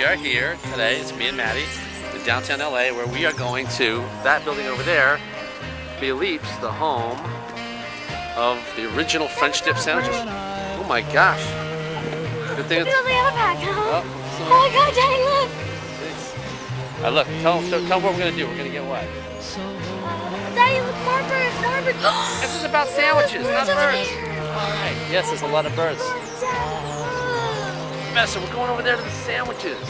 we are here today. It's me and Maddie in downtown LA, where we are going to that building over there, Philippe's, the home of the original French dip sandwiches. Oh my gosh! Good thing it's. Oh my God, Daddy, look! Look, tell them what we're gonna do. We're gonna get what? Daddy, look, more birds, This is about sandwiches, not birds. All right. Yes, there's a lot of birds. So we're going over there to the sandwiches.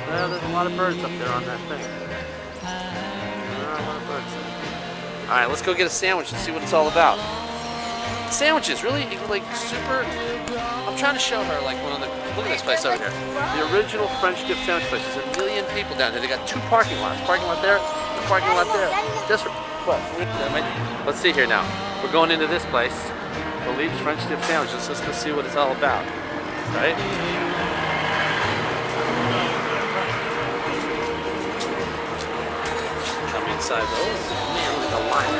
Well, there's a lot of birds up there on that thing. There are a lot of birds. All right, let's go get a sandwich and see what it's all about. Sandwiches, really, like super. I'm trying to show her like one of the. Look at this place over here. The original French dip sandwich place. There's a million people down here. They got two parking lots. Parking lot there, the parking lot there. Just for what? Let's see here now. We're going into this place, Philippe's French dip sandwiches. Let's go see what it's all about. Right? Come inside those. Man, look at the line.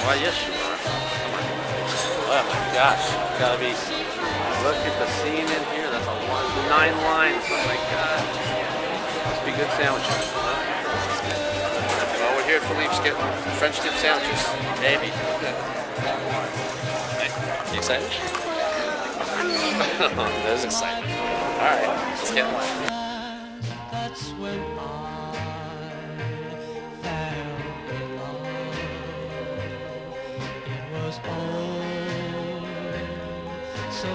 Why, yes, you are. Oh my gosh. Gotta be. Look at the scene in here. That's a 9 lines. Oh my god. Must be good sandwiches. Well, we're here at Philippe's getting French dip sandwiches. Maybe. You excited? That is exciting. Alright, let's get one. That's when I found love. It was all so